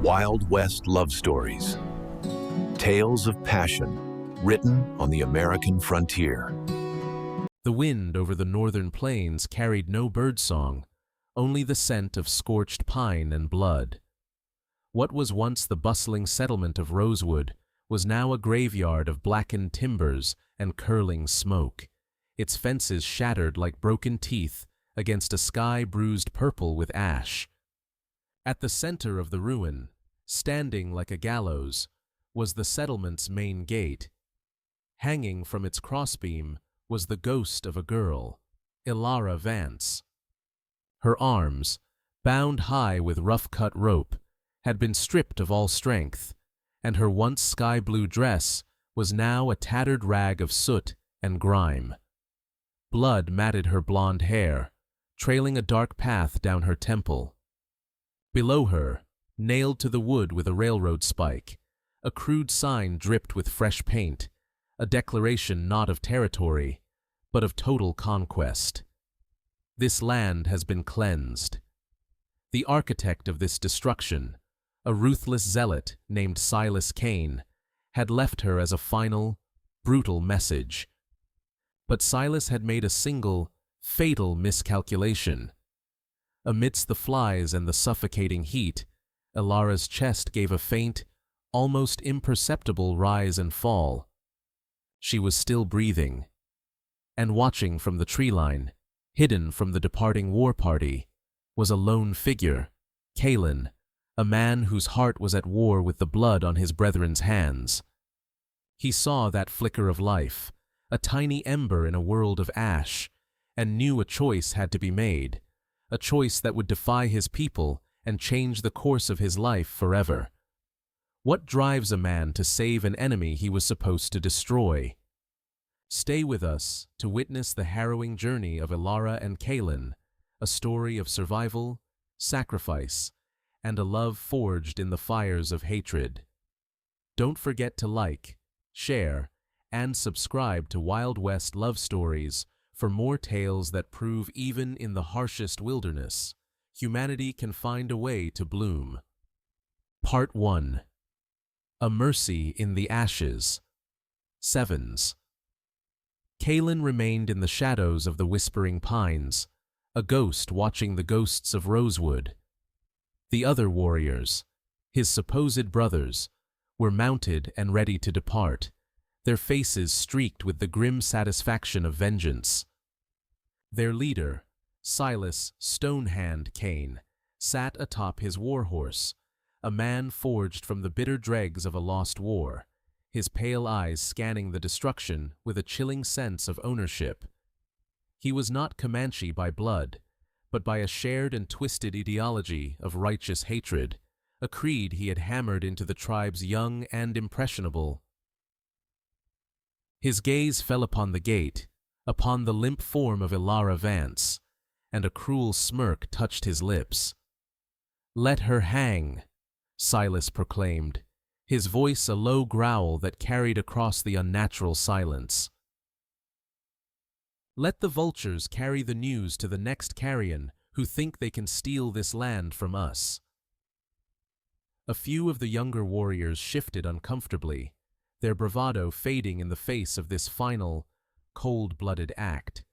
Wild West love stories. Tales of passion, written on the American frontier. The wind over the northern plains carried no birdsong, only the scent of scorched pine and blood. What was once the bustling settlement of Rosewood was now a graveyard of blackened timbers and curling smoke, its fences shattered like broken teeth against a sky bruised purple with ash. At the center of the ruin, standing like a gallows, was the settlement's main gate. Hanging from its crossbeam was the ghost of a girl, Elara Vance. Her arms, bound high with rough-cut rope, had been stripped of all strength, and her once sky-blue dress was now a tattered rag of soot and grime. Blood matted her blonde hair, trailing a dark path down her temple. Below her, nailed to the wood with a railroad spike, a crude sign dripped with fresh paint, a declaration not of territory, but of total conquest. This land has been cleansed. The architect of this destruction, a ruthless zealot named Silas Cain, had left her as a final, brutal message. But Silas had made a single, fatal miscalculation. Amidst the flies and the suffocating heat, Elara's chest gave a faint, almost imperceptible rise and fall. She was still breathing. And watching from the tree line, hidden from the departing war party, was a lone figure, Kaelen, a man whose heart was at war with the blood on his brethren's hands. He saw that flicker of life, a tiny ember in a world of ash, and knew a choice had to be made, a choice that would defy his people and change the course of his life forever. What drives a man to save an enemy he was supposed to destroy? Stay with us to witness the harrowing journey of Elara and Kaelen, a story of survival, sacrifice, and a love forged in the fires of hatred. Don't forget to like, share, and subscribe to Wild West Love Stories for more tales that prove even in the harshest wilderness, humanity can find a way to bloom. Part 1. A Mercy in the Ashes. Sevens. Kaelen remained in the shadows of the whispering pines, a ghost watching the ghosts of Rosewood. The other warriors, his supposed brothers, were mounted and ready to depart, their faces streaked with the grim satisfaction of vengeance. Their leader, Silas "Stonehand" Cain, sat atop his war-horse, a man forged from the bitter dregs of a lost war, his pale eyes scanning the destruction with a chilling sense of ownership. He was not Comanche by blood, but by a shared and twisted ideology of righteous hatred, a creed he had hammered into the tribe's young and impressionable. His gaze fell upon the gate, upon the limp form of Elara Vance, and a cruel smirk touched his lips. "Let her hang," Silas proclaimed, his voice a low growl that carried across the unnatural silence. "Let the vultures carry the news to the next carrion who think they can steal this land from us." A few of the younger warriors shifted uncomfortably, their bravado fading in the face of this final, cold-blooded act.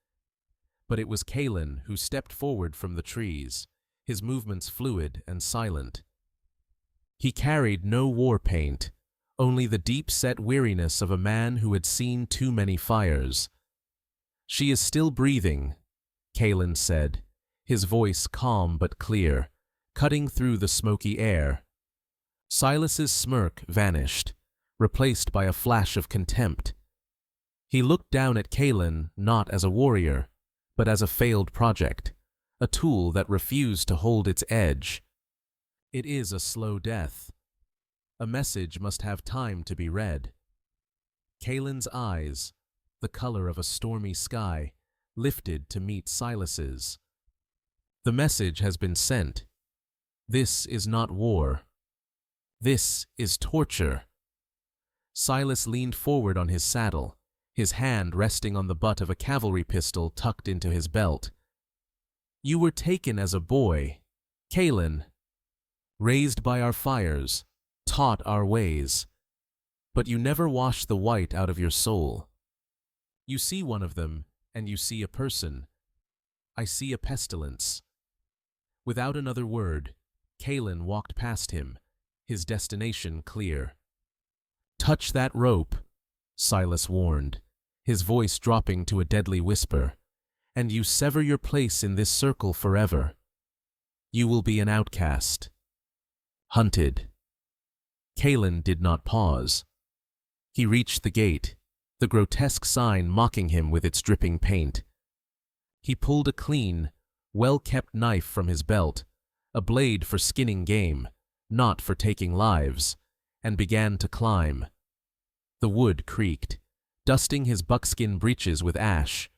But it was Kaelen who stepped forward from the trees, his movements fluid and silent. He carried no war paint, only the deep-set weariness of a man who had seen too many fires. "She is still breathing," Kaelen said, his voice calm but clear, cutting through the smoky air. Silas's smirk vanished, replaced by a flash of contempt. He looked down at Kaelen not as a warrior, but as a failed project, a tool that refused to hold its edge. It is a slow death. A message must have time to be read. Kaelen's eyes, the color of a stormy sky, lifted to meet Silas's. The message has been sent. This is not war. This is torture. Silas leaned forward on his saddle, his hand resting on the butt of a cavalry pistol tucked into his belt. "You were taken as a boy, Kaelen. raised by our fires, taught our ways. But you never wash the white out of your soul. You see one of them, and you see a person. I see a pestilence." Without another word, Kaelen walked past him, his destination clear. "Touch that rope," Silas warned, his voice dropping to a deadly whisper, "and you sever your place in this circle forever. You will be an outcast. Hunted." Kaelen did not pause. He reached the gate, the grotesque sign mocking him with its dripping paint. He pulled a clean, well-kept knife from his belt, a blade for skinning game, not for taking lives, and began to climb. The wood creaked, dusting his buckskin breeches with ash.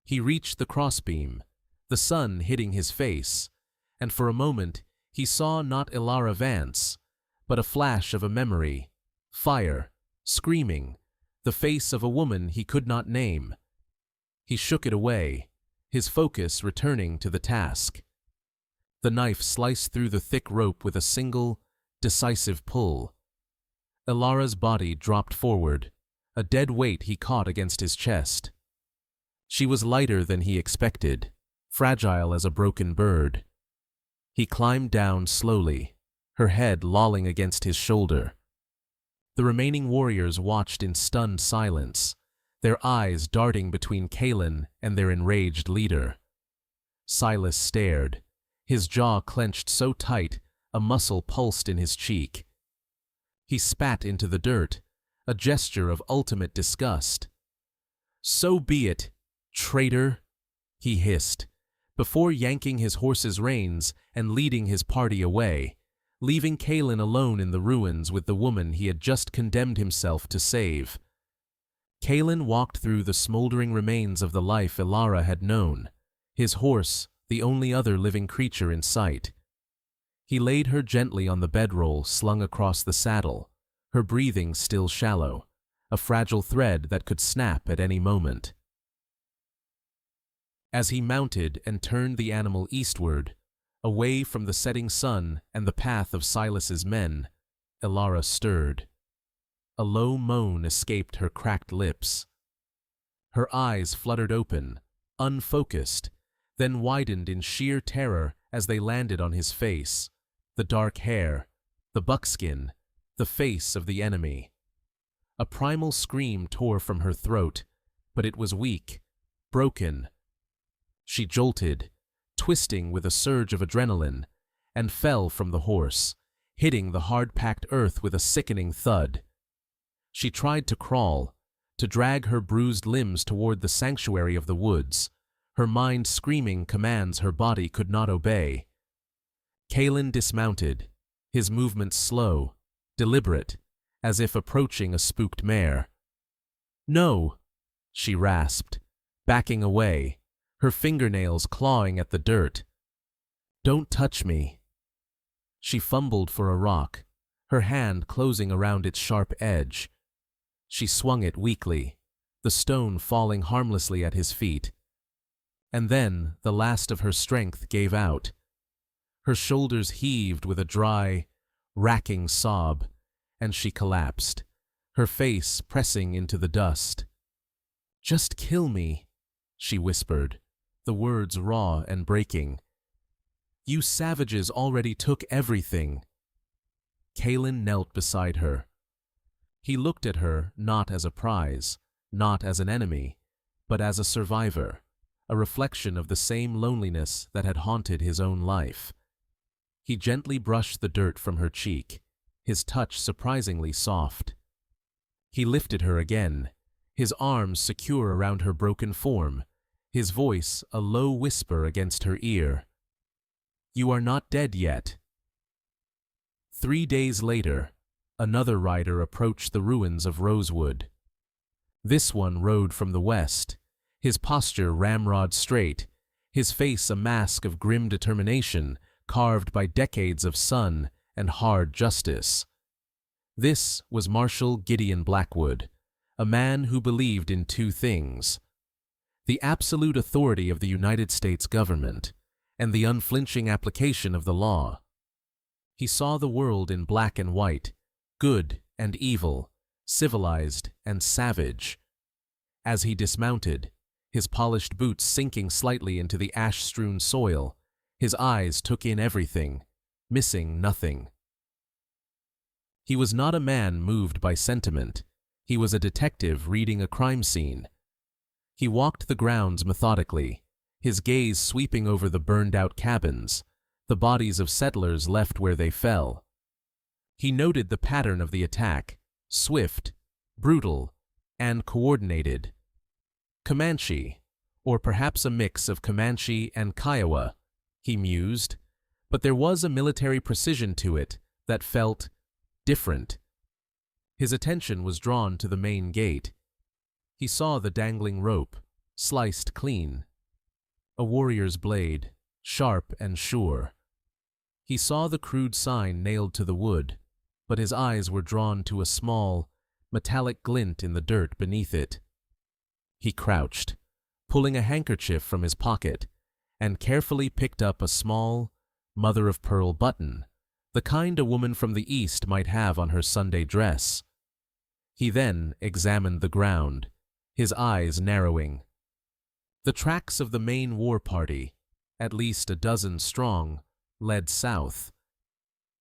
He reached the crossbeam, the sun hitting his face, and for a moment he saw not Elara Vance, but a flash of a memory, fire, screaming, the face of a woman he could not name. He shook it away, his focus returning to the task. The knife sliced through the thick rope with a single, decisive pull. Elara's body dropped forward, a dead weight he caught against his chest. She was lighter than he expected, fragile as a broken bird. He climbed down slowly, her head lolling against his shoulder. The remaining warriors watched in stunned silence, their eyes darting between Kaelen and their enraged leader. Silas stared, his jaw clenched so tight a muscle pulsed in his cheek. He spat into the dirt, a gesture of ultimate disgust. "So be it, traitor," he hissed, before yanking his horse's reins and leading his party away, leaving Kaelen alone in the ruins with the woman he had just condemned himself to save. Kaelen walked through the smoldering remains of the life Elara had known, his horse the only other living creature in sight. He laid her gently on the bedroll slung across the saddle, her breathing still shallow, a fragile thread that could snap at any moment. As he mounted and turned the animal eastward, away from the setting sun and the path of Silas's men, Elara stirred. A low moan escaped her cracked lips. Her eyes fluttered open, unfocused, then widened in sheer terror as they landed on his face, the dark hair, the buckskin, the face of the enemy. A primal scream tore from her throat, but it was weak, broken. She jolted, twisting with a surge of adrenaline, and fell from the horse, hitting the hard-packed earth with a sickening thud. She tried to crawl, to drag her bruised limbs toward the sanctuary of the woods, her mind screaming commands her body could not obey. Kaelen dismounted, his movements slow, deliberate, as if approaching a spooked mare. "No," she rasped, backing away, her fingernails clawing at the dirt. "Don't touch me." She fumbled for a rock, her hand closing around its sharp edge. She swung it weakly, the stone falling harmlessly at his feet. And then the last of her strength gave out. Her shoulders heaved with a dry, racking sob, and she collapsed, her face pressing into the dust. "Just kill me," she whispered, the words raw and breaking. "You savages already took everything." Kaelen knelt beside her. He looked at her not as a prize, not as an enemy, but as a survivor, a reflection of the same loneliness that had haunted his own life. He gently brushed the dirt from her cheek, his touch surprisingly soft. He lifted her again, his arms secure around her broken form, his voice a low whisper against her ear. "You are not dead yet." 3 days later, another rider approached the ruins of Rosewood. This one rode from the west, his posture ramrod straight, his face a mask of grim determination carved by decades of sun and hard justice. This was Marshal Gideon Blackwood, a man who believed in two things: the absolute authority of the United States government and the unflinching application of the law. He saw the world in black and white, good and evil, civilized and savage. As he dismounted, his polished boots sinking slightly into the ash-strewn soil, his eyes took in everything, missing nothing. He was not a man moved by sentiment. He was a detective reading a crime scene. He walked the grounds methodically, his gaze sweeping over the burned-out cabins, the bodies of settlers left where they fell. He noted the pattern of the attack, swift, brutal, and coordinated. Comanche, or perhaps a mix of Comanche and Kiowa, he mused, but there was a military precision to it that felt different. His attention was drawn to the main gate. He saw the dangling rope, sliced clean. A warrior's blade, sharp and sure. He saw the crude sign nailed to the wood, but his eyes were drawn to a small, metallic glint in the dirt beneath it. He crouched, pulling a handkerchief from his pocket, and carefully picked up a small, mother-of-pearl button, the kind a woman from the East might have on her Sunday dress. He then examined the ground, his eyes narrowing. The tracks of the main war party, at least a dozen strong, led south.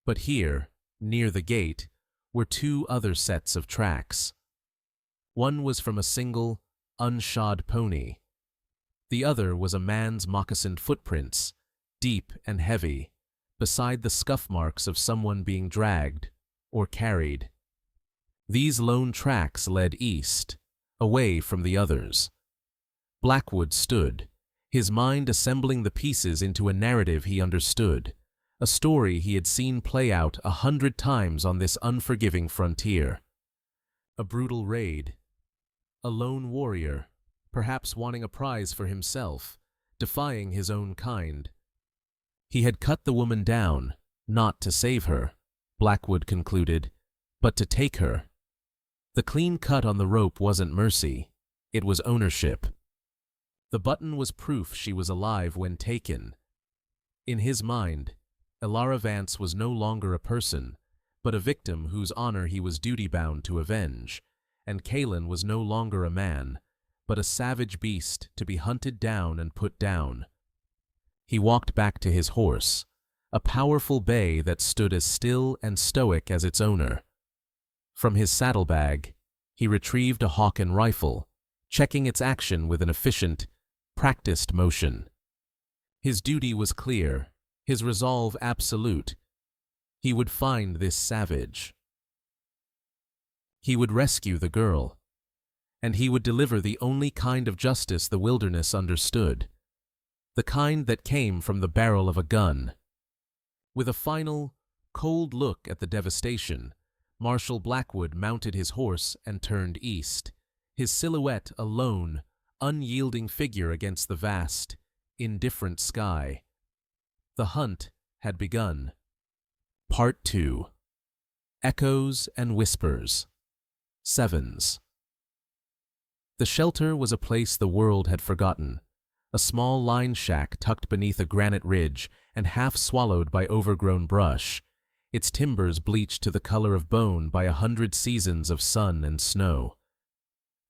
But here, near the gate, were two other sets of tracks. One was from a single, unshod pony. The other was a man's moccasined footprints, deep and heavy, beside the scuff marks of someone being dragged or carried. These lone tracks led east, away from the others. Blackwood stood, his mind assembling the pieces into a narrative he understood, a story he had seen play out 100 times on this unforgiving frontier. A brutal raid. A lone warrior, perhaps wanting a prize for himself, defying his own kind. He had cut the woman down, not to save her, Blackwood concluded, but to take her. The clean cut on the rope wasn't mercy, it was ownership. The button was proof she was alive when taken. In his mind, Elara Vance was no longer a person, but a victim whose honor he was duty-bound to avenge, and Kaelen was no longer a man, but a savage beast to be hunted down and put down. He walked back to his horse, a powerful bay that stood as still and stoic as its owner. From his saddlebag, he retrieved a hawk and rifle, checking its action with an efficient, practiced motion. His duty was clear, his resolve absolute. He would find this savage. He would rescue the girl, and he would deliver the only kind of justice the wilderness understood, the kind that came from the barrel of a gun. With a final, cold look at the devastation, Marshal Blackwood mounted his horse and turned east, his silhouette a lone, unyielding figure against the vast, indifferent sky. The hunt had begun. Part 2. Echoes and Whispers. Sevens. The shelter was a place the world had forgotten, a small line shack tucked beneath a granite ridge and half swallowed by overgrown brush, its timbers bleached to the color of bone by 100 seasons of sun and snow.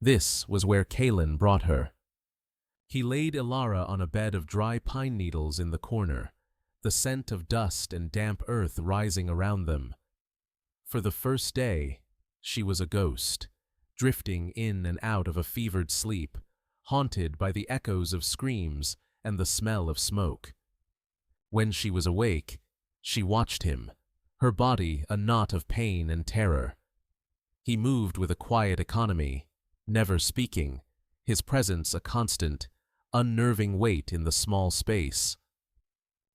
This was where Kaelen brought her. He laid Elara on a bed of dry pine needles in the corner, the scent of dust and damp earth rising around them. For the first day, she was a ghost, drifting in and out of a fevered sleep, haunted by the echoes of screams and the smell of smoke. When she was awake, she watched him, her body a knot of pain and terror. He moved with a quiet economy, never speaking, his presence a constant, unnerving weight in the small space.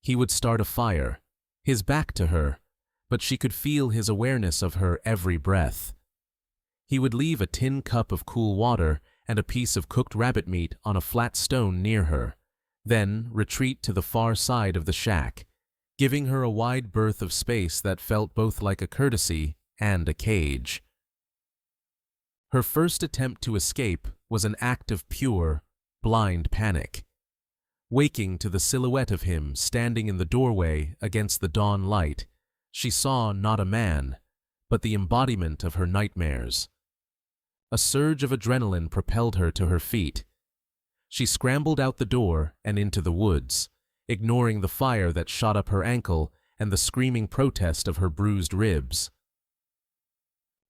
He would start a fire, his back to her, but she could feel his awareness of her every breath. He would leave a tin cup of cool water and a piece of cooked rabbit meat on a flat stone near her, then retreat to the far side of the shack, giving her a wide berth of space that felt both like a courtesy and a cage. Her first attempt to escape was an act of pure, blind panic. Waking to the silhouette of him standing in the doorway against the dawn light, She saw not a man, but the embodiment of her nightmares. A surge of adrenaline propelled her to her feet. She scrambled out the door and into the woods, ignoring the fire that shot up her ankle and the screaming protest of her bruised ribs.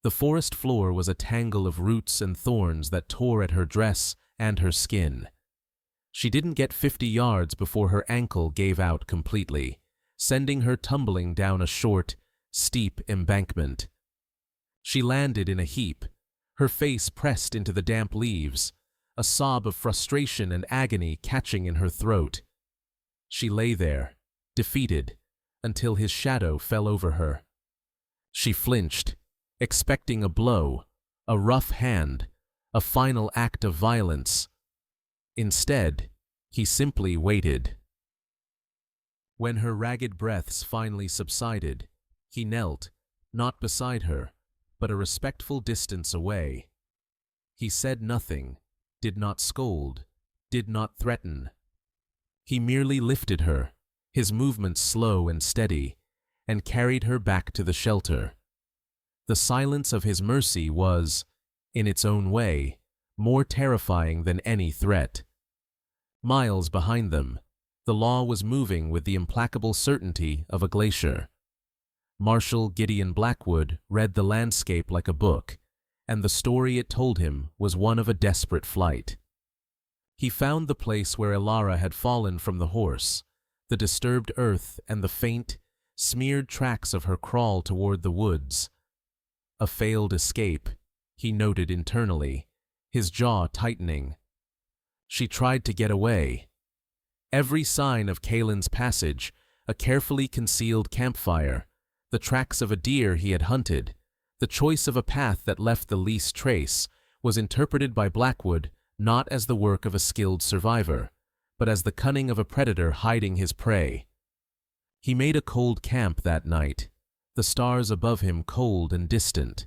The forest floor was a tangle of roots and thorns that tore at her dress and her skin. She didn't get 50 yards before her ankle gave out completely, sending her tumbling down a short, steep embankment. She landed in a heap, her face pressed into the damp leaves, a sob of frustration and agony catching in her throat. She lay there, defeated, until his shadow fell over her. She flinched, expecting a blow, a rough hand, a final act of violence. Instead, he simply waited. When her ragged breaths finally subsided, he knelt, not beside her, but a respectful distance away. He said nothing, did not scold, did not threaten. He merely lifted her, his movements slow and steady, and carried her back to the shelter. The silence of his mercy was, in its own way, more terrifying than any threat. Miles behind them, the law was moving with the implacable certainty of a glacier. Marshal Gideon Blackwood read the landscape like a book, and the story it told him was one of a desperate flight. He found the place where Elara had fallen from the horse, the disturbed earth and the faint, smeared tracks of her crawl toward the woods. A failed escape, he noted internally, his jaw tightening. She tried to get away. Every sign of Kaelen's passage, a carefully concealed campfire, the tracks of a deer he had hunted, the choice of a path that left the least trace, was interpreted by Blackwood not as the work of a skilled survivor, but as the cunning of a predator hiding his prey. He made a cold camp that night, the stars above him cold and distant.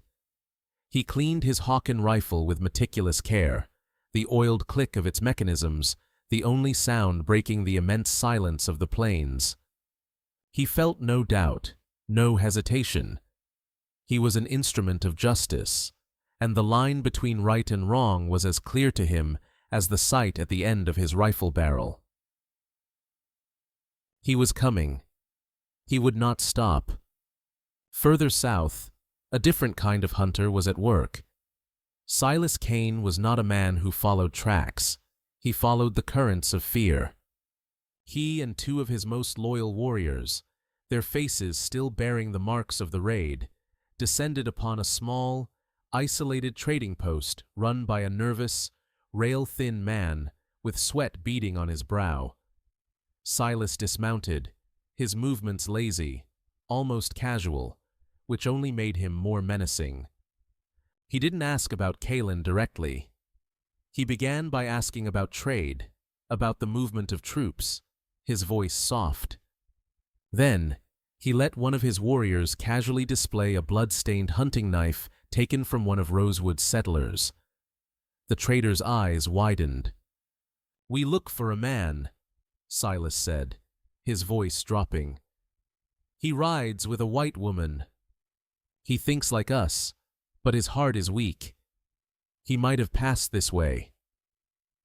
He cleaned his Hawken rifle with meticulous care, the oiled click of its mechanisms, the only sound breaking the immense silence of the plains. He felt no doubt, no hesitation. He was an instrument of justice, and the line between right and wrong was as clear to him as the sight at the end of his rifle barrel. He was coming. He would not stop. Further south, a different kind of hunter was at work. Silas Cain was not a man who followed tracks. He followed the currents of fear. He and two of his most loyal warriors, their faces still bearing the marks of the raid, descended upon a small, isolated trading post run by a nervous, rail-thin man with sweat beading on his brow. Silas dismounted, his movements lazy, almost casual, which only made him more menacing. He didn't ask about Kaelen directly. He began by asking about trade, about the movement of troops, his voice soft. Then, he let one of his warriors casually display a blood-stained hunting knife taken from one of Rosewood's settlers. The trader's eyes widened. "We look for a man," Silas said, his voice dropping. "He rides with a white woman. He thinks like us, but his heart is weak. He might have passed this way."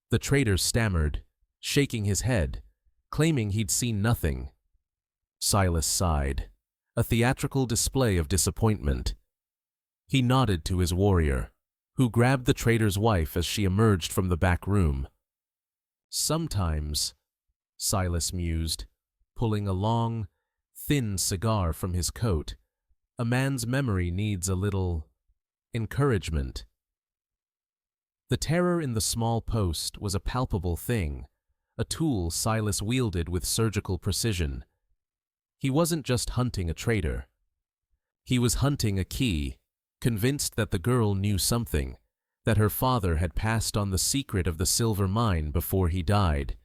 The trader stammered, shaking his head, claiming he'd seen nothing. Silas sighed, a theatrical display of disappointment. He nodded to his warrior, who grabbed the trader's wife as she emerged from the back room. "Sometimes," Silas mused, pulling a long, thin cigar from his coat, "a man's memory needs a little encouragement." The terror in the small post was a palpable thing, a tool Silas wielded with surgical precision. He wasn't just hunting a traitor. He was hunting a key, convinced that the girl knew something, that her father had passed on the secret of the silver mine before he died.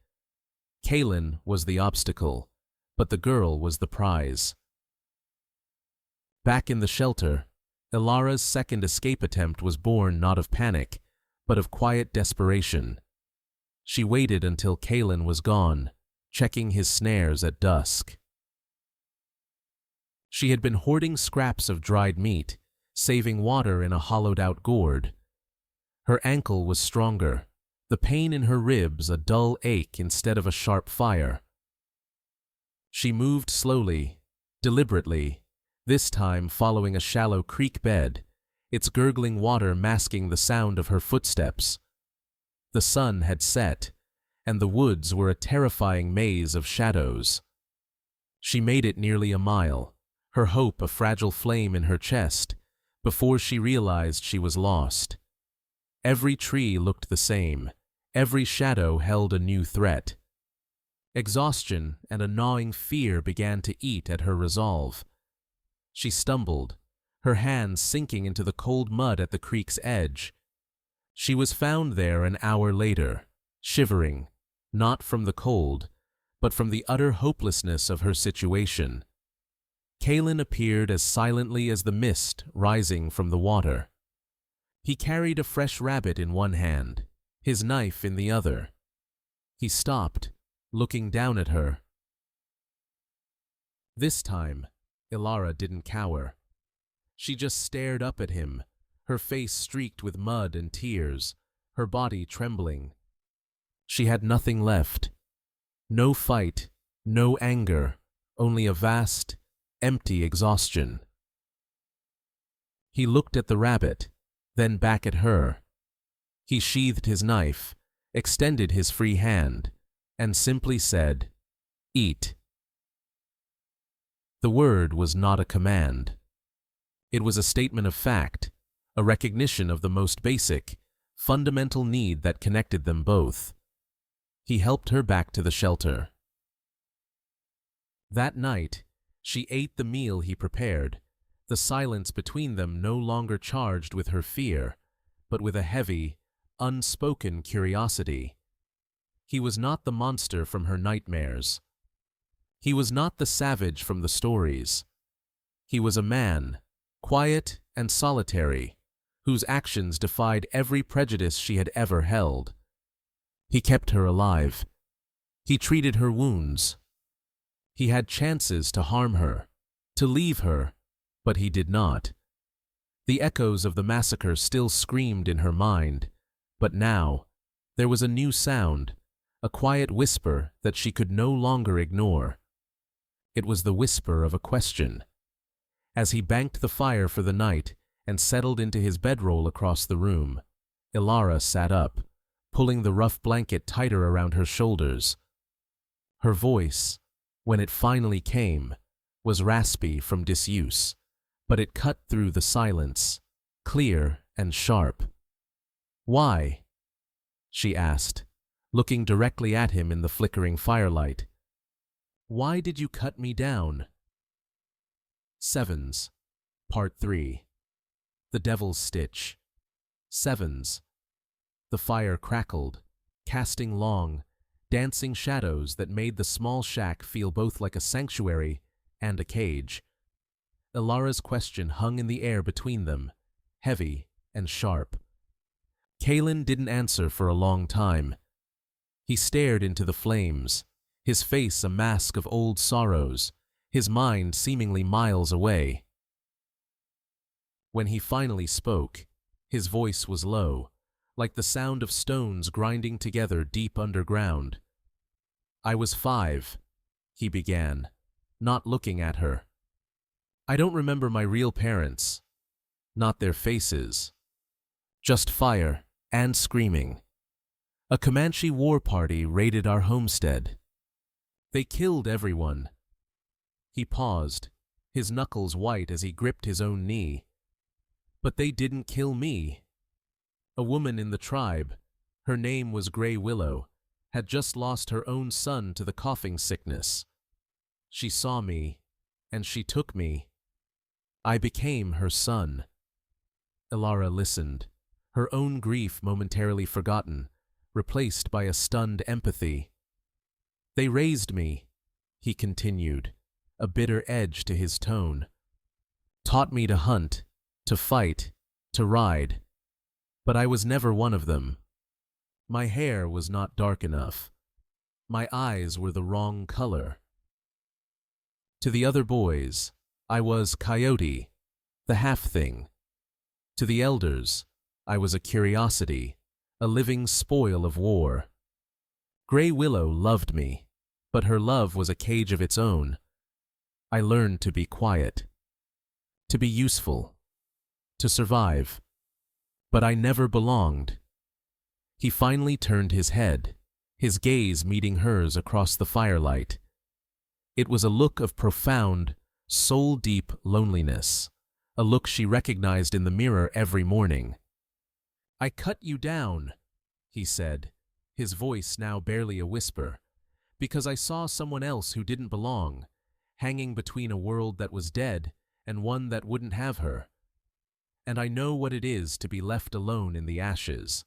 Kaelen was the obstacle, but the girl was the prize. Back in the shelter, Elara's second escape attempt was born not of panic, but of quiet desperation. She waited until Kaelen was gone, checking his snares at dusk. She had been hoarding scraps of dried meat, saving water in a hollowed-out gourd. Her ankle was stronger, the pain in her ribs a dull ache instead of a sharp fire. She moved slowly, deliberately, this time following a shallow creek bed, its gurgling water masking the sound of her footsteps. The sun had set, and the woods were a terrifying maze of shadows. She made it nearly a mile, her hope a fragile flame in her chest, before she realized she was lost. Every tree looked the same, every shadow held a new threat. Exhaustion and a gnawing fear began to eat at her resolve. She stumbled, her hands sinking into the cold mud at the creek's edge. She was found there an hour later, shivering, not from the cold, but from the utter hopelessness of her situation. Kaelen appeared as silently as the mist rising from the water. He carried a fresh rabbit in one hand, his knife in the other. He stopped, looking down at her. This time, Elara didn't cower. She just stared up at him, her face streaked with mud and tears, her body trembling. She had nothing left. No fight, no anger, only a vast, empty exhaustion. He looked at the rabbit, then back at her. He sheathed his knife, extended his free hand, and simply said, "Eat." The word was not a command. It was a statement of fact, a recognition of the most basic, fundamental need that connected them both. He helped her back to the shelter. That night, she ate the meal he prepared, the silence between them no longer charged with her fear, but with a heavy, unspoken curiosity. He was not the monster from her nightmares. He was not the savage from the stories. He was a man, quiet and solitary, whose actions defied every prejudice she had ever held. He kept her alive. He treated her wounds. He had chances to harm her, to leave her, but he did not. The echoes of the massacre still screamed in her mind, but now there was a new sound, a quiet whisper that she could no longer ignore. It was the whisper of a question. As he banked the fire for the night and settled into his bedroll across the room, Elara sat up, pulling the rough blanket tighter around her shoulders. Her voice, when it finally came, was raspy from disuse, but it cut through the silence, clear and sharp. "Why?" she asked, looking directly at him in the flickering firelight. "Why did you cut me down?" Sevens, Part 3. The Devil's Stitch. Sevens. The fire crackled, casting long, dancing shadows that made the small shack feel both like a sanctuary and a cage. Elara's question hung in the air between them, heavy and sharp. Kaelen didn't answer for a long time. He stared into the flames, his face a mask of old sorrows, his mind seemingly miles away. When he finally spoke, his voice was low, like the sound of stones grinding together deep underground. "I was 5, he began, not looking at her. "I don't remember my real parents, not their faces. Just fire and screaming. A Comanche war party raided our homestead. They killed everyone." He paused, his knuckles white as he gripped his own knee. "But they didn't kill me. A woman in the tribe, her name was Grey Willow, had just lost her own son to the coughing sickness. She saw me, and she took me. I became her son." Elara listened, her own grief momentarily forgotten, replaced by a stunned empathy. "They raised me," he continued, a bitter edge to his tone. "Taught me to hunt, to fight, to ride. But I was never one of them. My hair was not dark enough. My eyes were the wrong color." To the other boys, I was Coyote, the half-thing. To the elders, I was a curiosity, a living spoil of war. Grey Willow loved me, but her love was a cage of its own. I learned to be quiet, to be useful, to survive. But I never belonged. He finally turned his head, his gaze meeting hers across the firelight. It was a look of profound, soul-deep loneliness, a look she recognized in the mirror every morning. "I cut you down," he said, his voice now barely a whisper, "because I saw someone else who didn't belong, hanging between a world that was dead and one that wouldn't have her. And I know what it is to be left alone in the ashes."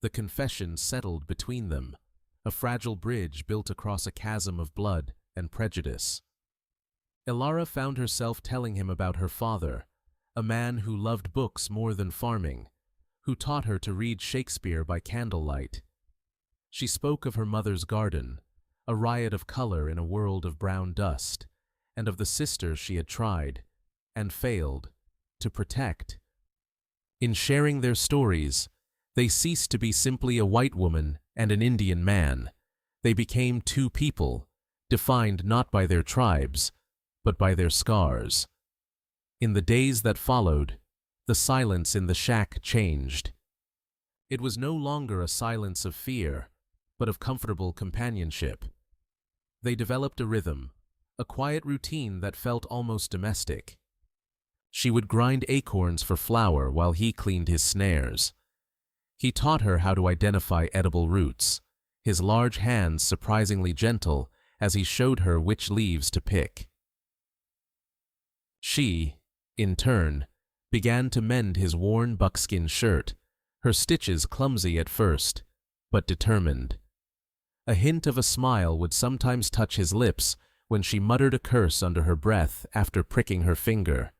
The confession settled between them, a fragile bridge built across a chasm of blood and prejudice. Elara found herself telling him about her father, a man who loved books more than farming, who taught her to read Shakespeare by candlelight. She spoke of her mother's garden, a riot of color in a world of brown dust, and of the sister she had tried, and failed, to protect. In sharing their stories, they ceased to be simply a white woman and an Indian man. They became two people, defined not by their tribes, but by their scars. In the days that followed, the silence in the shack changed. It was no longer a silence of fear, but of comfortable companionship. They developed a rhythm, a quiet routine that felt almost domestic. She would grind acorns for flour while he cleaned his snares. He taught her how to identify edible roots, his large hands surprisingly gentle as he showed her which leaves to pick. She, in turn, began to mend his worn buckskin shirt, her stitches clumsy at first, but determined. A hint of a smile would sometimes touch his lips when she muttered a curse under her breath after pricking her finger.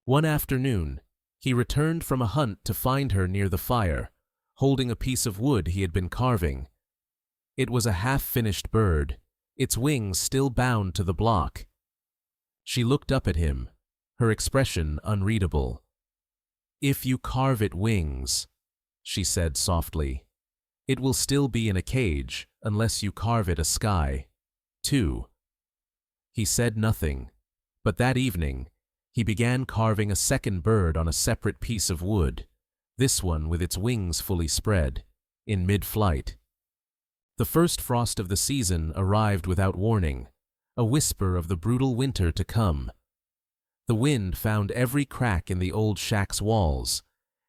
One afternoon, he returned from a hunt to find her near the fire, holding a piece of wood he had been carving. It was a half-finished bird, its wings still bound to the block. She looked up at him, her expression unreadable. "If you carve it wings," she said softly, "it will still be in a cage unless you carve it a sky, too." He said nothing, but that evening, he began carving a second bird on a separate piece of wood, this one with its wings fully spread, in mid-flight. The first frost of the season arrived without warning, a whisper of the brutal winter to come. The wind found every crack in the old shack's walls,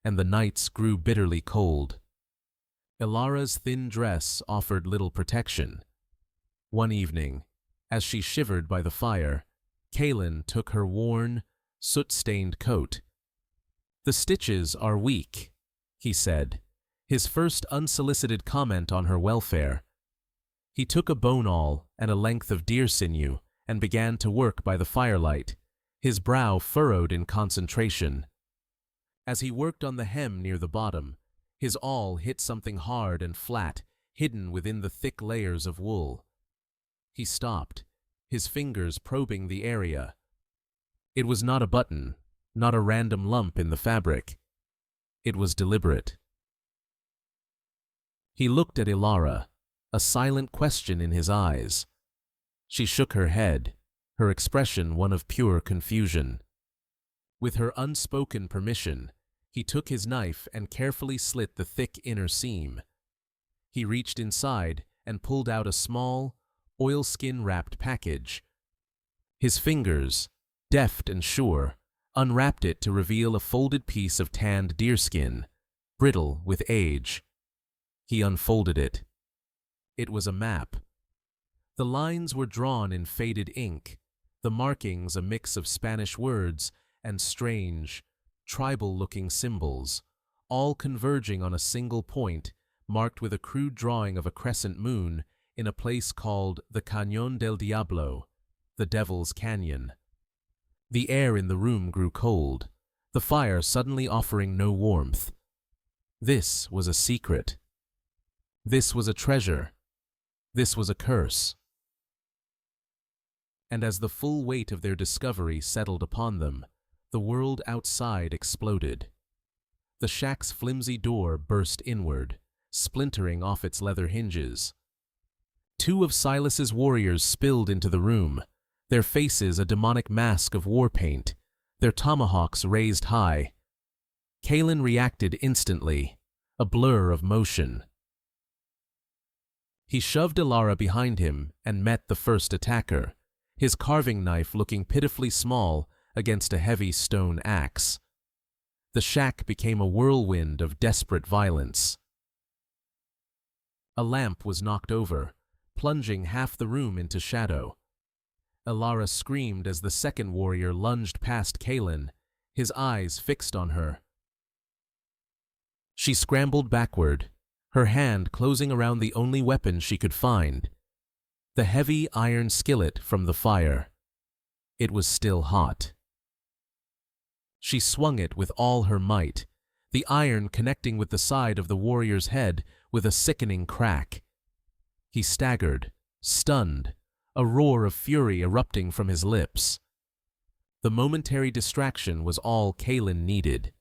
and the nights grew bitterly cold. Elara's thin dress offered little protection. One evening, as she shivered by the fire, Kaelen took her worn, soot-stained coat. "The stitches are weak," he said, his first unsolicited comment on her welfare. He took a bone awl and a length of deer sinew and began to work by the firelight, his brow furrowed in concentration. As he worked on the hem near the bottom, his awl hit something hard and flat, hidden within the thick layers of wool. He stopped, his fingers probing the area. It was not a button, not a random lump in the fabric. It was deliberate. He looked at Elara, a silent question in his eyes. She shook her head, her expression one of pure confusion. With her unspoken permission, he took his knife and carefully slit the thick inner seam. He reached inside and pulled out a small, oilskin-wrapped package. His fingers, deft and sure, unwrapped it to reveal a folded piece of tanned deerskin, brittle with age. He unfolded it. It was a map. The lines were drawn in faded ink, the markings a mix of Spanish words and strange, tribal-looking symbols, all converging on a single point marked with a crude drawing of a crescent moon in a place called the Cañón del Diablo, the Devil's Canyon. The air in the room grew cold, the fire suddenly offering no warmth. This was a secret. This was a treasure. This was a curse. and as the full weight of their discovery settled upon them, the world outside exploded. The shack's flimsy door burst inward, splintering off its leather hinges. Two of Silas's warriors spilled into the room, their faces a demonic mask of war paint, their tomahawks raised high. Kaelen reacted instantly, a blur of motion. He shoved Elara behind him and met the first attacker, his carving knife looking pitifully small against a heavy stone axe. The shack became a whirlwind of desperate violence. A lamp was knocked over, plunging half the room into shadow. Elara screamed as the second warrior lunged past Kaelen, his eyes fixed on her. She scrambled backward, her hand closing around the only weapon she could find, the heavy iron skillet from the fire. It was still hot. She swung it with all her might, the iron connecting with the side of the warrior's head with a sickening crack. He staggered, stunned, a roar of fury erupting from his lips. The momentary distraction was all Kaelen needed.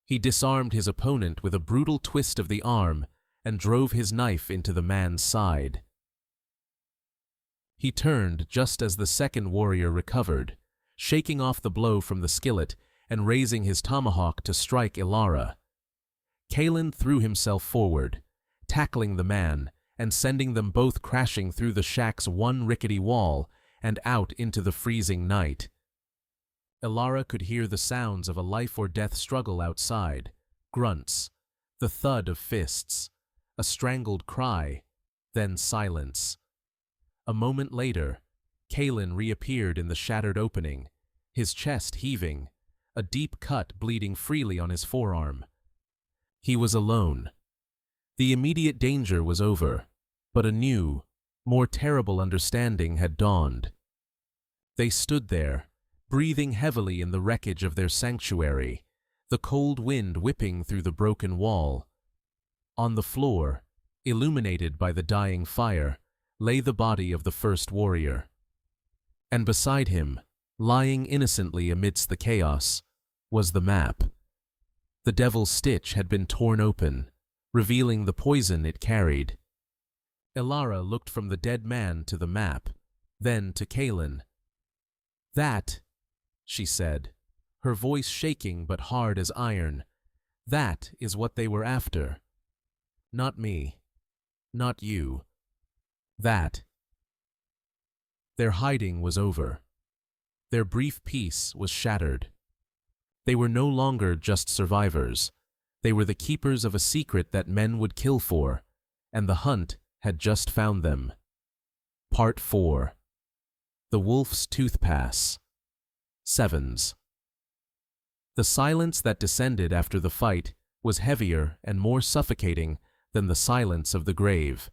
He disarmed his opponent with a brutal twist of the arm and drove his knife into the man's side. He turned just as the second warrior recovered, shaking off the blow from the skillet and raising his tomahawk to strike Elara. Kaelen threw himself forward, tackling the man and sending them both crashing through the shack's one rickety wall and out into the freezing night. Elara could hear the sounds of a life-or-death struggle outside, grunts, the thud of fists, a strangled cry, then silence. A moment later, Kaelen reappeared in the shattered opening, his chest heaving, a deep cut bleeding freely on his forearm. He was alone. The immediate danger was over, but a new, more terrible understanding had dawned. They stood there, breathing heavily in the wreckage of their sanctuary, the cold wind whipping through the broken wall. On the floor, illuminated by the dying fire, lay the body of the first warrior. And beside him, lying innocently amidst the chaos, was the map. The devil's stitch had been torn open, revealing the poison it carried. Elara looked from the dead man to the map, then to Kaelen. "That," she said, her voice shaking but hard as iron, "that is what they were after. Not me. Not you. That." Their hiding was over. Their brief peace was shattered. They were no longer just survivors. They were the keepers of a secret that men would kill for, and the hunt had just found them. Part 4. The Wolf's Tooth Pass. Sevens. The silence that descended after the fight was heavier and more suffocating than the silence of the grave.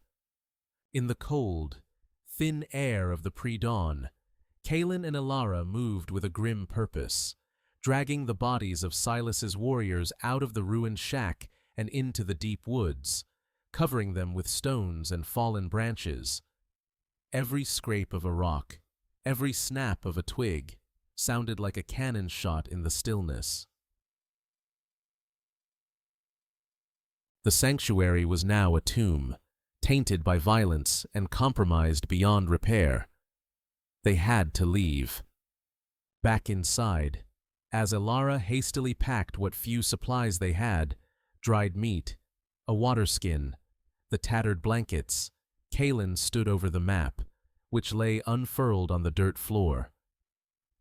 In the cold, thin air of the pre-dawn, Kaelen and Elara moved with a grim purpose, dragging the bodies of Silas's warriors out of the ruined shack and into the deep woods, covering them with stones and fallen branches. Every scrape of a rock, every snap of a twig, sounded like a cannon shot in the stillness. The sanctuary was now a tomb, tainted by violence and compromised beyond repair. They had to leave. Back inside, as Elara hastily packed what few supplies they had, dried meat, a water skin, the tattered blankets, Kaelen stood over the map, which lay unfurled on the dirt floor.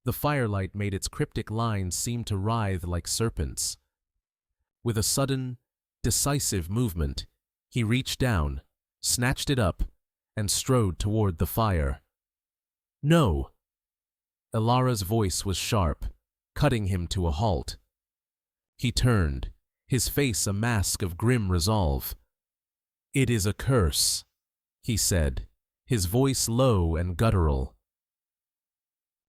The firelight made its cryptic lines seem to writhe like serpents. With a sudden, decisive movement, he reached down, snatched it up, and strode toward the fire. "No!" Elara's voice was sharp, cutting him to a halt. He turned, his face a mask of grim resolve. "It is a curse," he said, his voice low and guttural.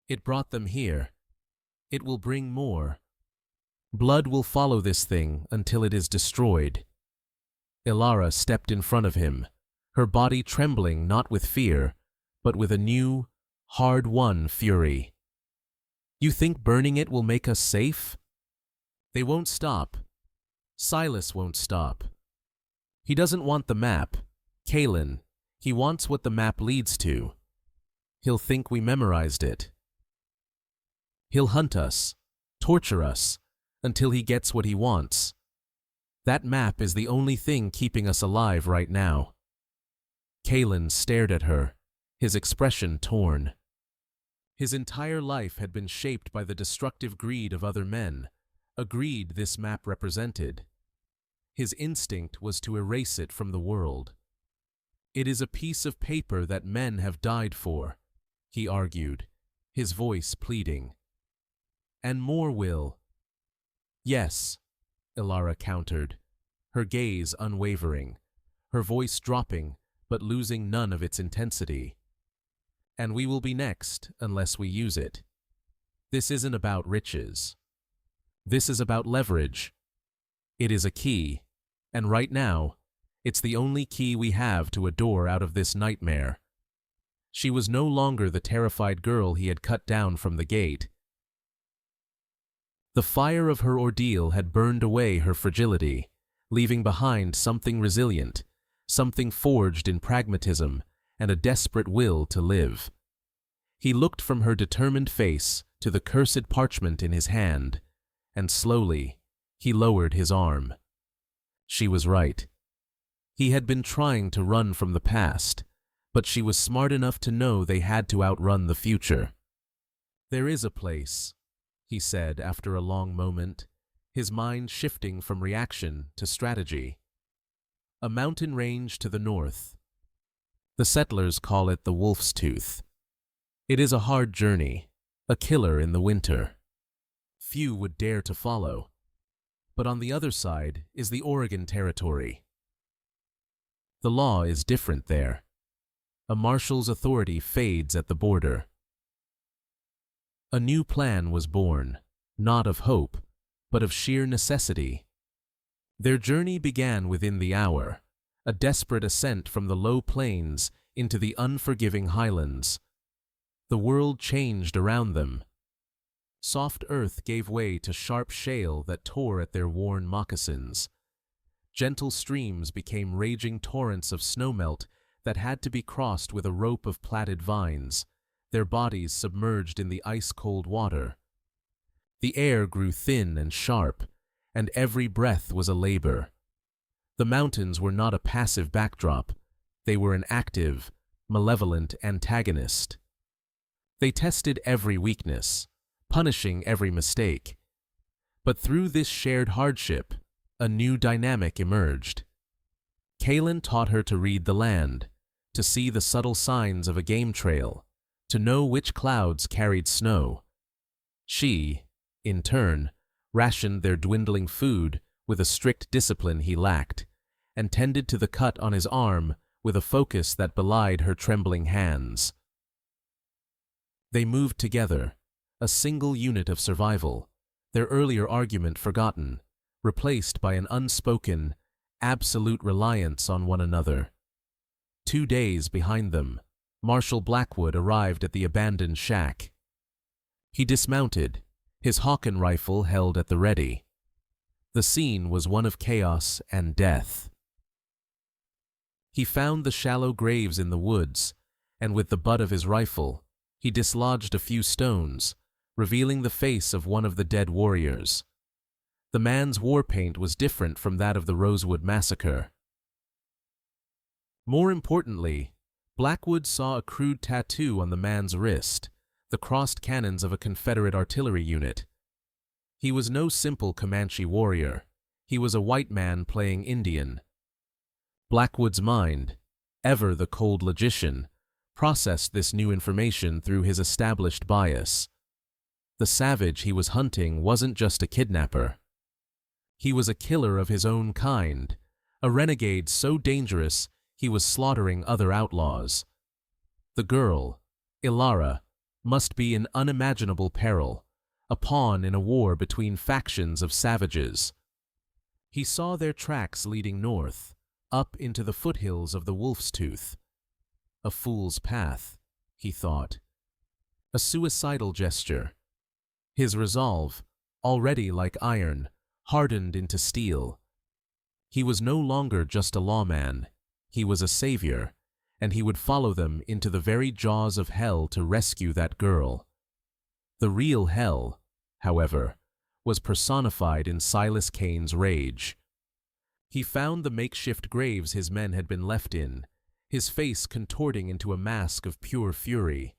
"It brought them here. It will bring more. Blood will follow this thing until it is destroyed." Elara stepped in front of him, her body trembling not with fear, but with a new, hard-won fury. You think burning it will make us safe? They won't stop. Silas won't stop. He doesn't want the map, Kaelen. He wants what the map leads to. He'll think we memorized it. He'll hunt us, torture us, until he gets what he wants. That map is the only thing keeping us alive right now. Kaelen stared at her, his expression torn. His entire life had been shaped by the destructive greed of other men, a greed this map represented. His instinct was to erase it from the world. It is a piece of paper that men have died for, he argued, his voice pleading. And more will. Yes, Elara countered, her gaze unwavering, her voice dropping but losing none of its intensity. And we will be next unless we use it. This isn't about riches. This is about leverage. It is a key, and right now, it's the only key we have to a door out of this nightmare. She was no longer the terrified girl he had cut down from the gate. The fire of her ordeal had burned away her fragility, leaving behind something resilient, something forged in pragmatism and a desperate will to live. He looked from her determined face to the cursed parchment in his hand, and slowly he lowered his arm. She was right. He had been trying to run from the past, but she was smart enough to know they had to outrun the future. There is a place, he said after a long moment, his mind shifting from reaction to strategy. A mountain range to the north. The settlers call it the Wolf's Tooth. It is a hard journey, a killer in the winter. Few would dare to follow. But on the other side is the Oregon Territory. The law is different there. A marshal's authority fades at the border. A new plan was born, not of hope, but of sheer necessity. Their journey began within the hour, a desperate ascent from the low plains into the unforgiving highlands. The world changed around them. Soft earth gave way to sharp shale that tore at their worn moccasins. Gentle streams became raging torrents of snowmelt that had to be crossed with a rope of plaited vines, their bodies submerged in the ice-cold water. The air grew thin and sharp, and every breath was a labor. The mountains were not a passive backdrop. They were an active, malevolent antagonist. They tested every weakness, punishing every mistake. But through this shared hardship, a new dynamic emerged. Kaelen taught her to read the land, to see the subtle signs of a game trail, to know which clouds carried snow. She, in turn, rationed their dwindling food with a strict discipline he lacked, and tended to the cut on his arm with a focus that belied her trembling hands. They moved together, a single unit of survival, their earlier argument forgotten, replaced by an unspoken, absolute reliance on one another. 2 days behind them, Marshal Blackwood arrived at the abandoned shack. He dismounted, his Hawken rifle held at the ready. The scene was one of chaos and death. He found the shallow graves in the woods, and with the butt of his rifle, he dislodged a few stones, revealing the face of one of the dead warriors. The man's war paint was different from that of the Rosewood Massacre. More importantly, Blackwood saw a crude tattoo on the man's wrist, the crossed cannons of a Confederate artillery unit. He was no simple Comanche warrior. He was a white man playing Indian. Blackwood's mind, ever the cold logician, processed this new information through his established bias. The savage he was hunting wasn't just a kidnapper. He was a killer of his own kind, a renegade so dangerous he was slaughtering other outlaws. The girl, Elara, must be in unimaginable peril, a pawn in a war between factions of savages. He saw their tracks leading north, up into the foothills of the Wolf's Tooth. A fool's path, he thought. a suicidal gesture. His resolve, already like iron, hardened into steel. He was no longer just a lawman, he was a savior, and he would follow them into the very jaws of hell to rescue that girl. The real hell, however, was personified in Silas Cain's rage. He found the makeshift graves his men had been left in, his face contorting into a mask of pure fury.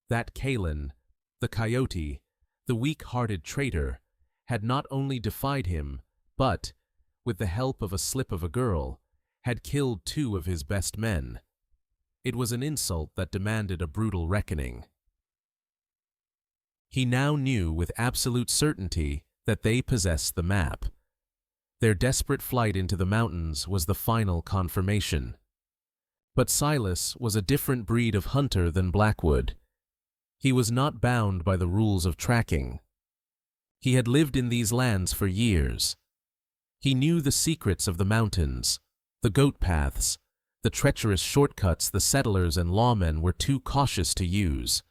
That Kaelen, the coyote, the weak-hearted traitor, had not only defied him, but, with the help of a slip of a girl, had killed 2 of his best men. It was an insult that demanded a brutal reckoning. He now knew with absolute certainty that they possessed the map. Their desperate flight into the mountains was the final confirmation. But Silas was a different breed of hunter than Blackwood. He was not bound by the rules of tracking. He had lived in these lands for years. He knew the secrets of the mountains, the goat paths, the treacherous shortcuts the settlers and lawmen were too cautious to use.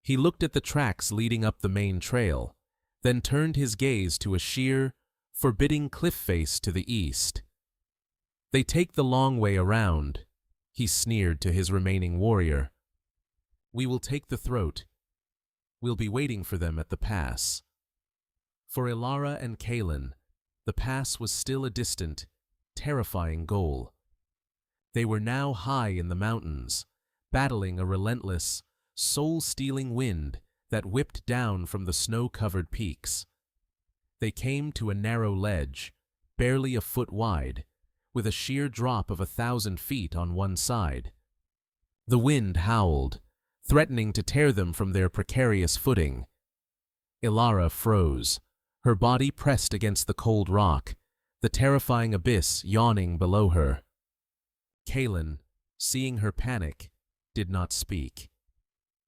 He looked at the tracks leading up the main trail, then turned his gaze to a sheer, forbidding cliff face to the east. "They take the long way around," he sneered to his remaining warrior. "We will take the throat. We'll be waiting for them at the pass." For Elara and Kaelen, the pass was still a distant, terrifying goal. They were now high in the mountains, battling a relentless, soul-stealing wind that whipped down from the snow-covered peaks. They came to a narrow ledge, barely a foot wide, with a sheer drop of 1,000 feet on one side. The wind howled, threatening to tear them from their precarious footing. Elara froze, her body pressed against the cold rock, the terrifying abyss yawning below her. Kaelen, seeing her panic, did not speak.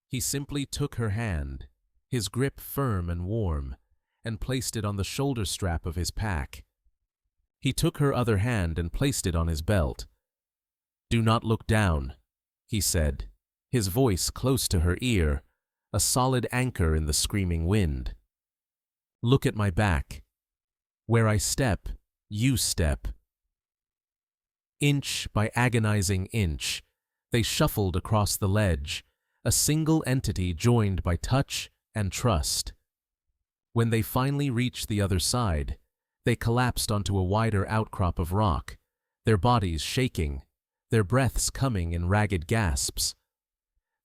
He simply took her hand, his grip firm and warm, and placed it on the shoulder strap of his pack. He took her other hand and placed it on his belt. "Do not look down," he said, his voice close to her ear, a solid anchor in the screaming wind. "Look at my back. Where I step, you step." Inch by agonizing inch, they shuffled across the ledge, a single entity joined by touch and trust. When they finally reached the other side, they collapsed onto a wider outcrop of rock, their bodies shaking, their breaths coming in ragged gasps.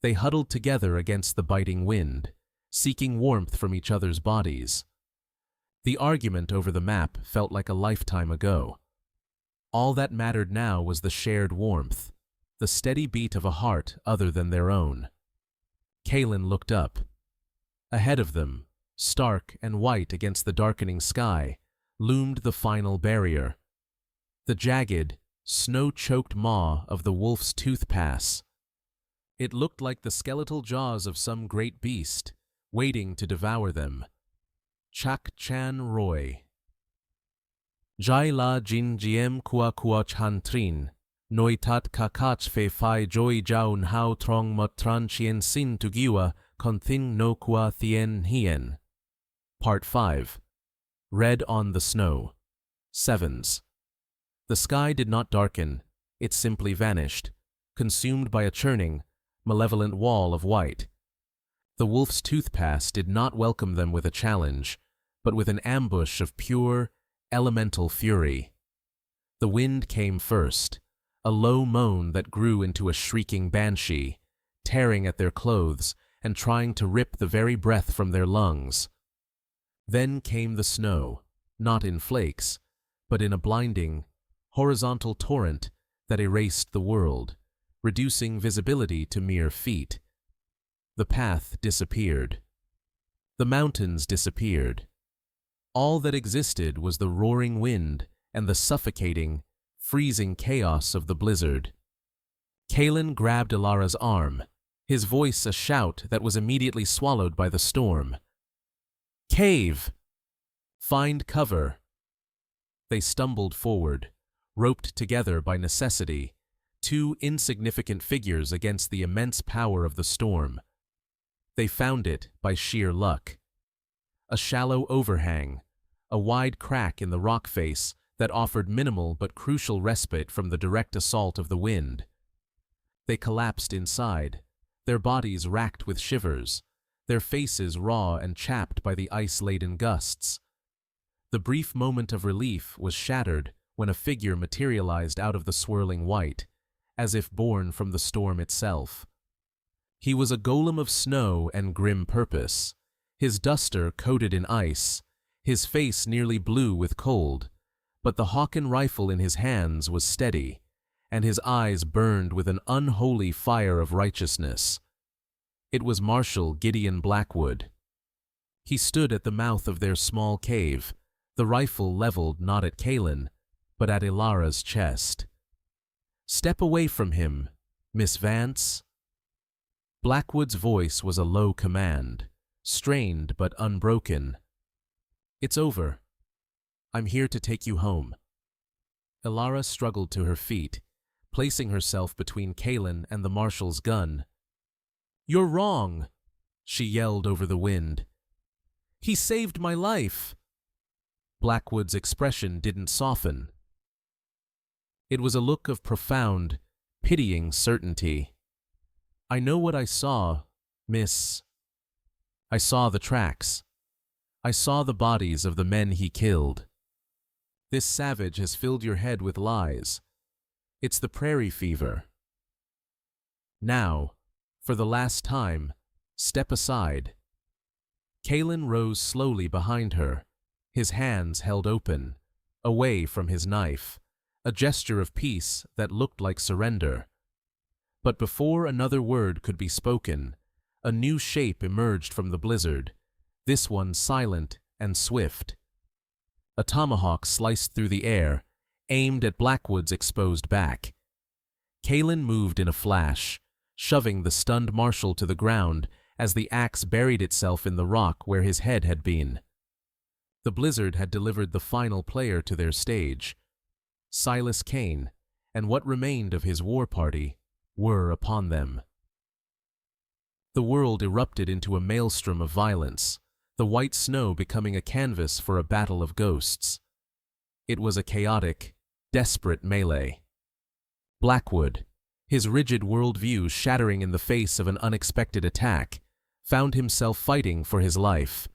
They huddled together against the biting wind, seeking warmth from each other's bodies. The argument over the map felt like a lifetime ago. All that mattered now was the shared warmth, the steady beat of a heart other than their own. Kaelen looked up. Ahead of them, stark and white against the darkening sky, loomed the final barrier. The jagged, snow-choked maw of the Wolf's Tooth Pass. It looked like the skeletal jaws of some great beast, waiting to devour them. Chak Chan Roy. Jai la jin jiem kua kua chan trin, noi tat kakach fe fai joy jaun hao trong mot tran chien sin tu giwa con thin no kua thien hien. Part 5. Red on the Snow. Sevens. The sky did not darken, it simply vanished, consumed by a churning, malevolent wall of white. The Wolf's Tooth Pass did not welcome them with a challenge, but with an ambush of pure, elemental fury. The wind came first, a low moan that grew into a shrieking banshee, tearing at their clothes and trying to rip the very breath from their lungs. Then came the snow, not in flakes, but in a blinding, horizontal torrent that erased the world, reducing visibility to mere feet. The path disappeared. The mountains disappeared. All that existed was the roaring wind and the suffocating, freezing chaos of the blizzard. Kaelen grabbed Elara's arm, his voice a shout that was immediately swallowed by the storm. "Cave! Find cover!" They stumbled forward, roped together by necessity, two insignificant figures against the immense power of the storm. They found it by sheer luck. A shallow overhang, a wide crack in the rock face that offered minimal but crucial respite from the direct assault of the wind. They collapsed inside, their bodies racked with shivers, their faces raw and chapped by the ice-laden gusts. The brief moment of relief was shattered when a figure materialized out of the swirling white, as if born from the storm itself. He was a golem of snow and grim purpose, his duster coated in ice, his face nearly blue with cold, but the Hawken rifle in his hands was steady, and his eyes burned with an unholy fire of righteousness. It was Marshal Gideon Blackwood. He stood at the mouth of their small cave, the rifle leveled not at Kaelen, but at Elara's chest. "Step away from him, Miss Vance." Blackwood's voice was a low command, strained but unbroken. "It's over. I'm here to take you home." Elara struggled to her feet, placing herself between Kaelen and the Marshal's gun. "You're wrong," she yelled over the wind. "He saved my life." Blackwood's expression didn't soften. It was a look of profound, pitying certainty. "I know what I saw, miss. I saw the tracks. I saw the bodies of the men he killed. This savage has filled your head with lies. It's the prairie fever. Now, for the last time, step aside." Kaelen rose slowly behind her, his hands held open, away from his knife, a gesture of peace that looked like surrender. But before another word could be spoken, a new shape emerged from the blizzard, this one silent and swift. A tomahawk sliced through the air, aimed at Blackwood's exposed back. Kaelen moved in a flash, shoving the stunned Marshal to the ground as the axe buried itself in the rock where his head had been. The blizzard had delivered the final player to their stage. Silas Kane, and what remained of his war party, were upon them. The world erupted into a maelstrom of violence, the white snow becoming a canvas for a battle of ghosts. It was a chaotic, desperate melee. Blackwood, his rigid worldview shattering in the face of an unexpected attack, found himself fighting for his life.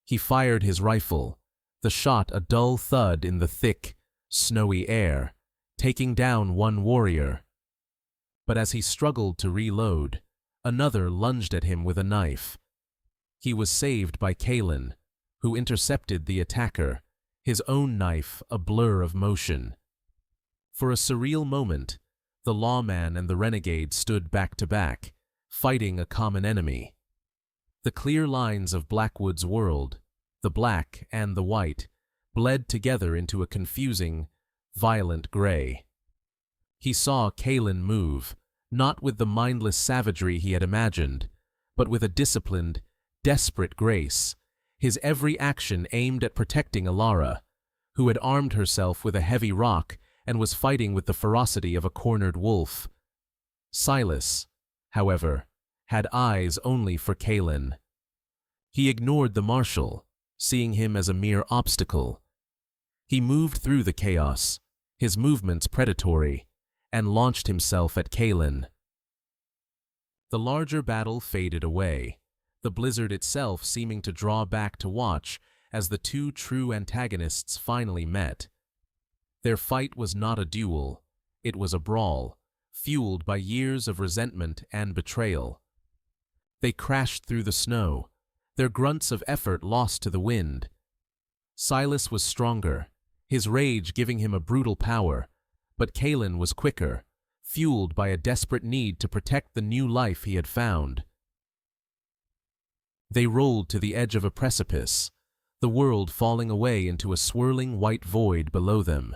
He fired his rifle, the shot a dull thud in the thick, snowy air, taking down one warrior. But as he struggled to reload, another lunged at him with a knife. He was saved by Kaelen, who intercepted the attacker, his own knife a blur of motion. For a surreal moment, the lawman and the renegade stood back to back, fighting a common enemy. The clear lines of Blackwood's world, the black and the white, bled together into a confusing, violent gray. He saw Kaelen move, not with the mindless savagery he had imagined, but with a disciplined, desperate grace, his every action aimed at protecting Elara, who had armed herself with a heavy rock and was fighting with the ferocity of a cornered wolf. Silas, however, had eyes only for Kaelen. He ignored the Marshal, seeing him as a mere obstacle. He moved through the chaos, his movements predatory, and launched himself at Kaelen. The larger battle faded away, the blizzard itself seeming to draw back to watch as the two true antagonists finally met. Their fight was not a duel, it was a brawl, fueled by years of resentment and betrayal. They crashed through the snow, their grunts of effort lost to the wind. Silas was stronger, his rage giving him a brutal power, but Kaelen was quicker, fueled by a desperate need to protect the new life he had found. They rolled to the edge of a precipice, the world falling away into a swirling white void below them.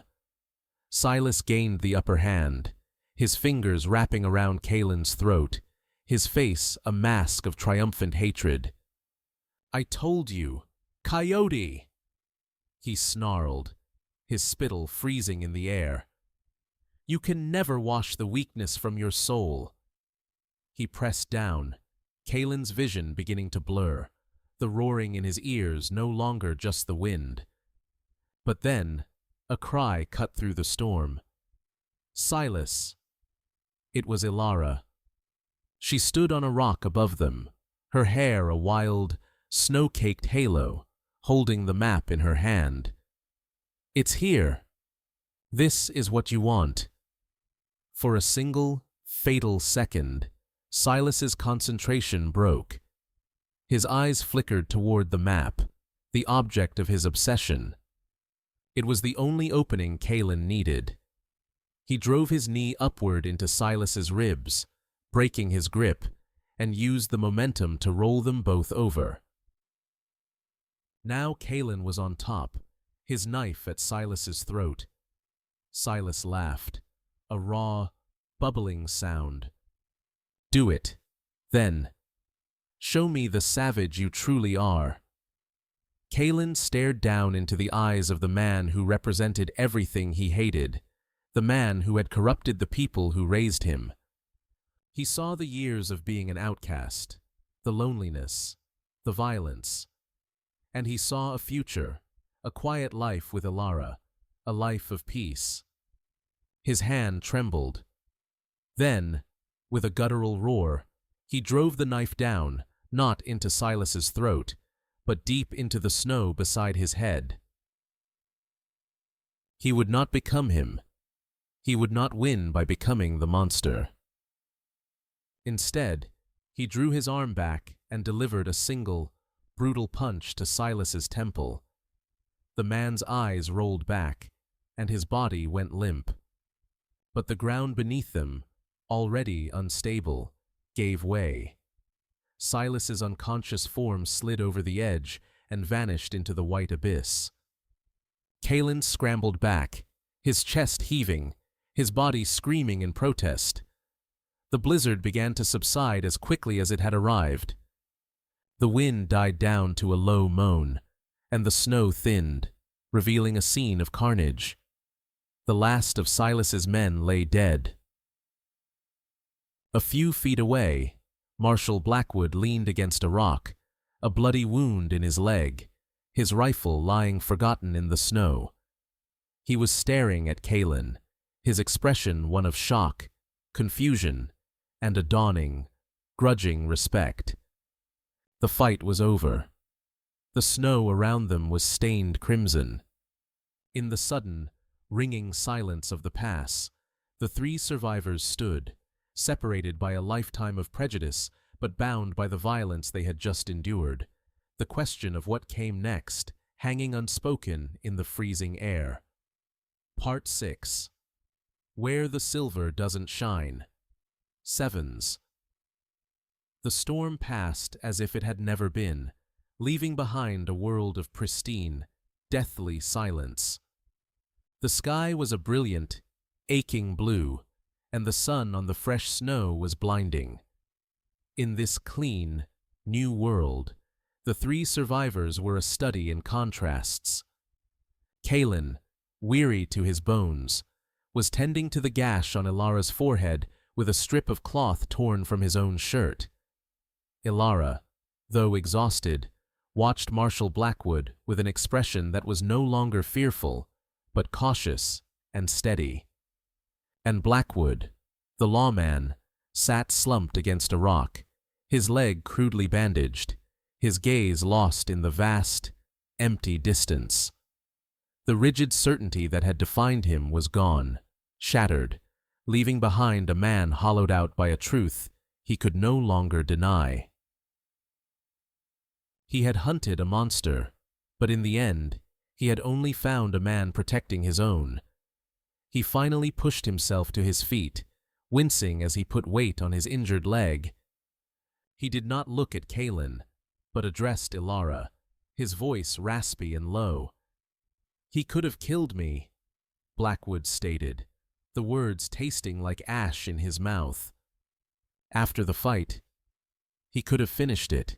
Silas gained the upper hand, his fingers wrapping around Kaelen's throat, his face a mask of triumphant hatred. "I told you, coyote!" he snarled, his spittle freezing in the air. You can never wash the weakness from your soul. He pressed down, Kaelen's vision beginning to blur, the roaring in his ears no longer just the wind. But then, a cry cut through the storm. Silas. It was Elara. She stood on a rock above them, her hair a wild, snow-caked halo, holding the map in her hand. It's here. This is what you want. For a single, fatal second, Silas's concentration broke. His eyes flickered toward the map, the object of his obsession. It was the only opening Kaelen needed. He drove his knee upward into Silas's ribs, breaking his grip, and used the momentum to roll them both over. Now Kaelen was on top, his knife at Silas's throat. Silas laughed, a raw, bubbling sound. Do it, then. Show me the savage you truly are. Kaelen stared down into the eyes of the man who represented everything he hated, the man who had corrupted the people who raised him. He saw the years of being an outcast, the loneliness, the violence, and he saw a future, a quiet life with Elara, a life of peace. His hand trembled. Then, with a guttural roar, he drove the knife down, not into Silas's throat, but deep into the snow beside his head. He would not become him. He would not win by becoming the monster. Instead, he drew his arm back and delivered a single, brutal punch to Silas's temple. The man's eyes rolled back, and his body went limp. But the ground beneath them, already unstable, gave way. Silas's unconscious form slid over the edge and vanished into the white abyss. Kaelen scrambled back, his chest heaving, his body screaming in protest. The blizzard began to subside as quickly as it had arrived. The wind died down to a low moan, and the snow thinned, revealing a scene of carnage. The last of Silas's men lay dead. A few feet away, Marshal Blackwood leaned against a rock, a bloody wound in his leg, his rifle lying forgotten in the snow. He was staring at Kaelen, his expression one of shock, confusion, and a dawning, grudging respect. The fight was over. The snow around them was stained crimson. In the sudden, ringing silence of the pass, the three survivors stood, separated by a lifetime of prejudice, but bound by the violence they had just endured, the question of what came next, hanging unspoken in the freezing air. Part 6. Where the Silver Doesn't Shine. Sevens. The storm passed as if it had never been, leaving behind a world of pristine, deathly silence. The sky was a brilliant, aching blue, and the sun on the fresh snow was blinding. In this clean, new world, the three survivors were a study in contrasts. Kaelen, weary to his bones, was tending to the gash on Elara's forehead with a strip of cloth torn from his own shirt. Elara, though exhausted, watched Marshal Blackwood with an expression that was no longer fearful, but cautious and steady. And Blackwood, the lawman, sat slumped against a rock, his leg crudely bandaged, his gaze lost in the vast, empty distance. The rigid certainty that had defined him was gone, shattered, leaving behind a man hollowed out by a truth he could no longer deny. He had hunted a monster, but in the end, he had only found a man protecting his own. He finally pushed himself to his feet, wincing as he put weight on his injured leg. He did not look at Kaelen, but addressed Elara, his voice raspy and low. "He could have killed me," Blackwood stated, the words tasting like ash in his mouth. After the fight, he could have finished it.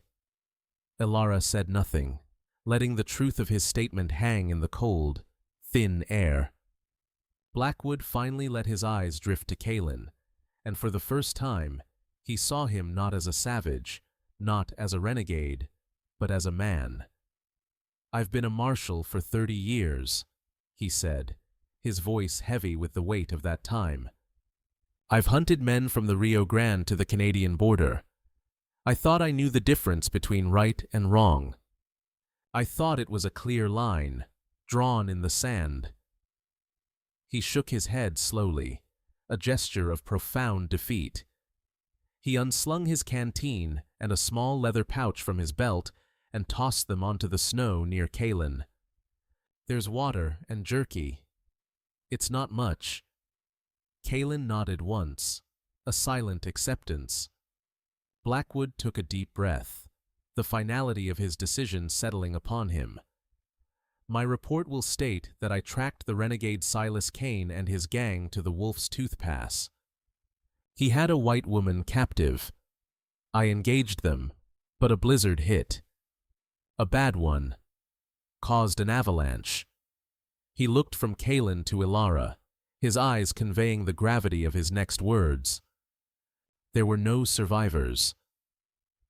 Elara said nothing, letting the truth of his statement hang in the cold, thin air. Blackwood finally let his eyes drift to Kaelen, and for the first time, he saw him not as a savage, not as a renegade, but as a man. "I've been a marshal for 30 years, he said, his voice heavy with the weight of that time. "I've hunted men from the Rio Grande to the Canadian border. I thought I knew the difference between right and wrong. I thought it was a clear line, drawn in the sand." He shook his head slowly, a gesture of profound defeat. He unslung his canteen and a small leather pouch from his belt and tossed them onto the snow near Kaelen. "There's water and jerky. It's not much." Kaelen nodded once, a silent acceptance. Blackwood took a deep breath, the finality of his decision settling upon him. "My report will state that I tracked the renegade Silas Kane and his gang to the Wolf's Tooth Pass. He had a white woman captive. I engaged them, but a blizzard hit. A bad one. Caused an avalanche." He looked from Kaelen to Elara, his eyes conveying the gravity of his next words. There were no survivors.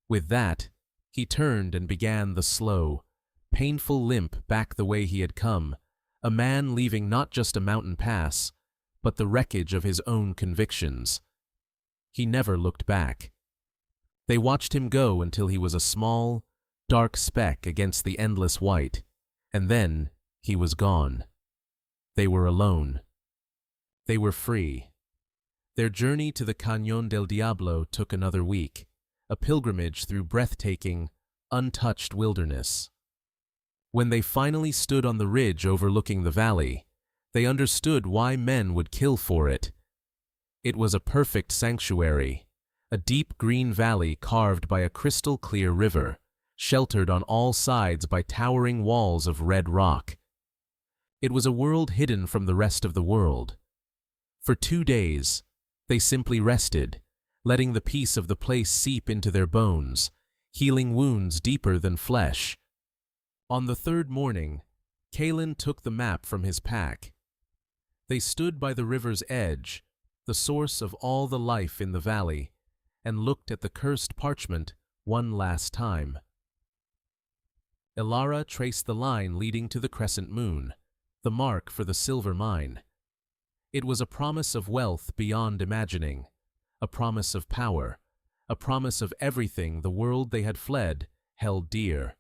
With that, he turned and began the slow, painful limp back the way he had come, a man leaving not just a mountain pass, but the wreckage of his own convictions. He never looked back. They watched him go until he was a small, dark speck against the endless white, and then he was gone. They were alone. They were free. Their journey to the Cañón del Diablo took another week, a pilgrimage through breathtaking, untouched wilderness. When they finally stood on the ridge overlooking the valley, they understood why men would kill for it. It was a perfect sanctuary, a deep green valley carved by a crystal-clear river, sheltered on all sides by towering walls of red rock. It was a world hidden from the rest of the world. For 2 days, they simply rested, letting the peace of the place seep into their bones, healing wounds deeper than flesh. On the third morning, Kaelen took the map from his pack. They stood by the river's edge, the source of all the life in the valley, and looked at the cursed parchment one last time. Elara traced the line leading to the crescent moon, the mark for the silver mine. It was a promise of wealth beyond imagining, a promise of power, a promise of everything the world they had fled held dear.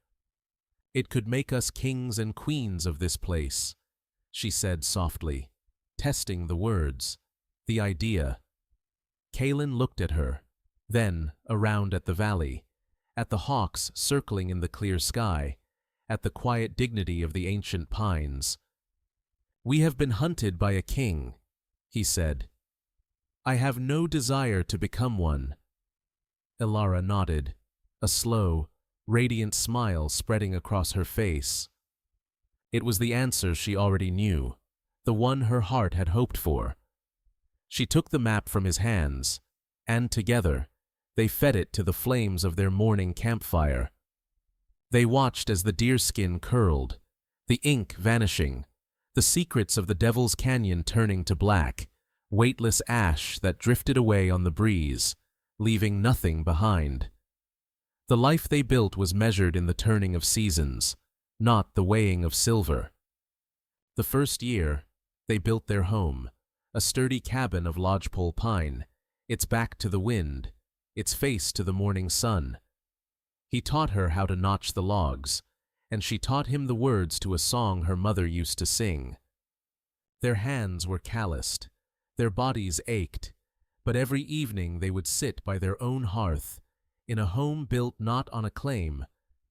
"It could make us kings and queens of this place," she said softly, testing the words, the idea. Kaelen looked at her, then around at the valley, at the hawks circling in the clear sky, at the quiet dignity of the ancient pines. "We have been hunted by a king," he said. "I have no desire to become one." Elara nodded, a slow, radiant smile spreading across her face. It was the answer she already knew, the one her heart had hoped for. She took the map from his hands, and together, they fed it to the flames of their morning campfire. They watched as the deerskin curled, the ink vanishing, the secrets of the Devil's Canyon turning to black, weightless ash that drifted away on the breeze, leaving nothing behind. The life they built was measured in the turning of seasons, not the weighing of silver. The first year, they built their home, a sturdy cabin of lodgepole pine, its back to the wind, its face to the morning sun. He taught her how to notch the logs, and she taught him the words to a song her mother used to sing. Their hands were calloused, their bodies ached, but every evening they would sit by their own hearth, in a home built not on a claim,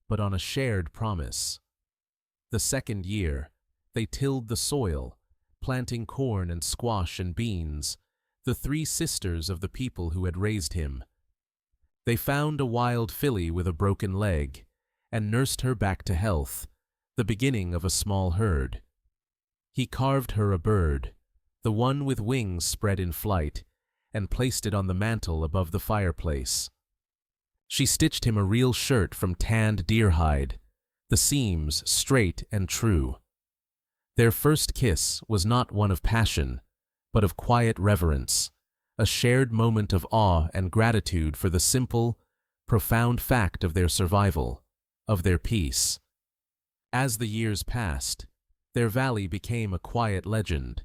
but on a shared promise. The second year, they tilled the soil, planting corn and squash and beans, the 3 sisters of the people who had raised him. They found a wild filly with a broken leg, and nursed her back to health, the beginning of a small herd. He carved her a bird, the one with wings spread in flight, and placed it on the mantel above the fireplace. She stitched him a real shirt from tanned deer hide, the seams straight and true. Their first kiss was not one of passion, but of quiet reverence, a shared moment of awe and gratitude for the simple, profound fact of their survival, of their peace. As the years passed, their valley became a quiet legend.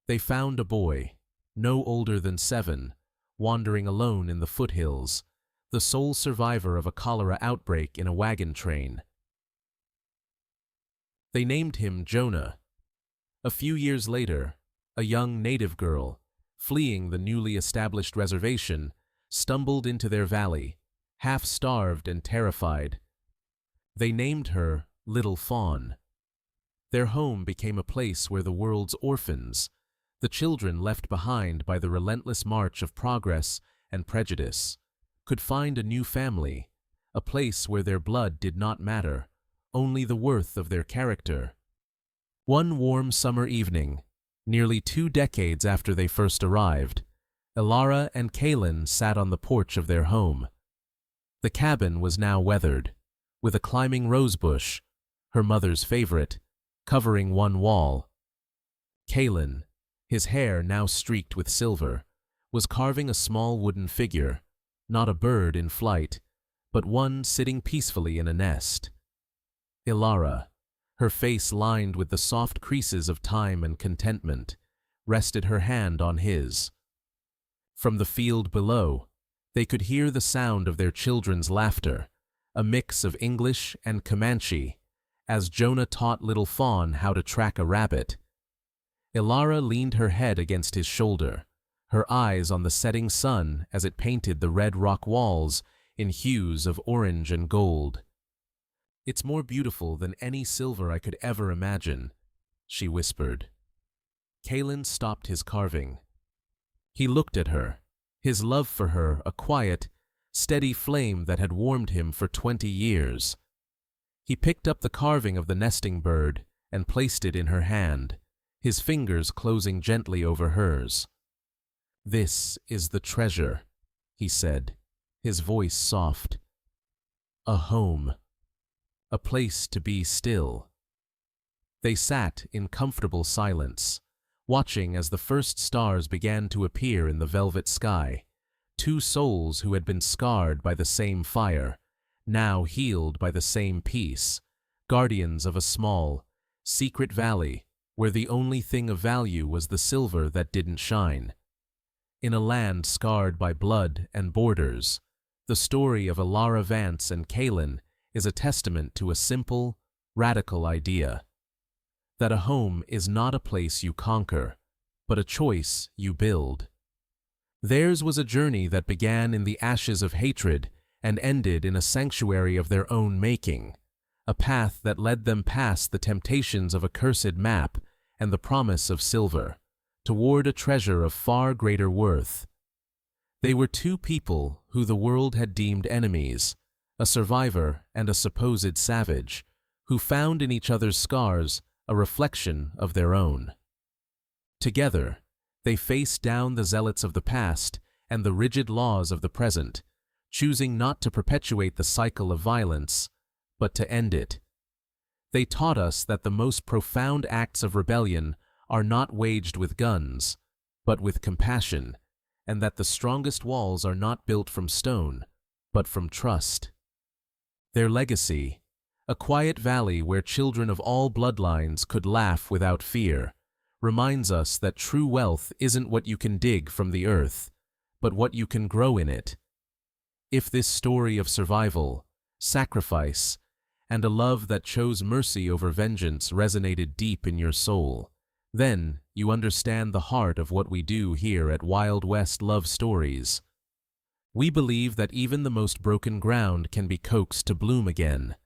They found a boy, no older than 7, wandering alone in the foothills, the sole survivor of a cholera outbreak in a wagon train. They named him Jonah. A few years later, a young native girl, fleeing the newly established reservation, stumbled into their valley, half-starved and terrified. They named her Little Fawn. Their home became a place where the world's orphans, the children left behind by the relentless march of progress and prejudice, could find a new family, a place where their blood did not matter, only the worth of their character. One warm summer evening, nearly 2 decades after they first arrived, Elara and Kaelen sat on the porch of their home. The cabin was now weathered, with a climbing rosebush, her mother's favorite, covering one wall. Kaelen, his hair now streaked with silver, was carving a small wooden figure, not a bird in flight, but one sitting peacefully in a nest. Elara, her face lined with the soft creases of time and contentment, rested her hand on his. From the field below, they could hear the sound of their children's laughter, a mix of English and Comanche, as Jonah taught Little Fawn how to track a rabbit. Elara leaned her head against his shoulder, her eyes on the setting sun as it painted the red rock walls in hues of orange and gold. "It's more beautiful than any silver I could ever imagine," she whispered. Kaelen stopped his carving. He looked at her, his love for her a quiet, steady flame that had warmed him for 20 years. He picked up the carving of the nesting bird and placed it in her hand, his fingers closing gently over hers. "This is the treasure," he said, his voice soft. "A home. A place to be still." They sat in comfortable silence, watching as the first stars began to appear in the velvet sky, 2 souls who had been scarred by the same fire, now healed by the same peace, guardians of a small, secret valley where the only thing of value was the silver that didn't shine. In a land scarred by blood and borders, the story of Elara Vance and Kaelen is a testament to a simple, radical idea: that a home is not a place you conquer, but a choice you build. Theirs was a journey that began in the ashes of hatred and ended in a sanctuary of their own making, a path that led them past the temptations of a cursed map and the promise of silver, toward a treasure of far greater worth. They were 2 people who the world had deemed enemies, a survivor and a supposed savage, who found in each other's scars a reflection of their own. Together, they faced down the zealots of the past and the rigid laws of the present, choosing not to perpetuate the cycle of violence, but to end it. They taught us that the most profound acts of rebellion are not waged with guns, but with compassion, and that the strongest walls are not built from stone, but from trust. Their legacy, a quiet valley where children of all bloodlines could laugh without fear, reminds us that true wealth isn't what you can dig from the earth, but what you can grow in it. If this story of survival, sacrifice, and a love that chose mercy over vengeance resonated deep in your soul, then you understand the heart of what we do here at Wild West Love Stories. We believe that even the most broken ground can be coaxed to bloom again.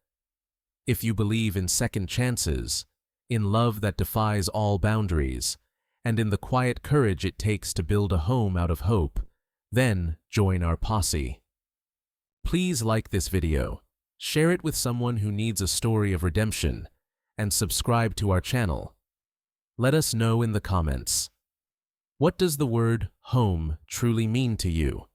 If you believe in second chances, in love that defies all boundaries, and in the quiet courage it takes to build a home out of hope, then join our posse. Please like this video, share it with someone who needs a story of redemption, and subscribe to our channel. Let us know in the comments. What does the word home truly mean to you?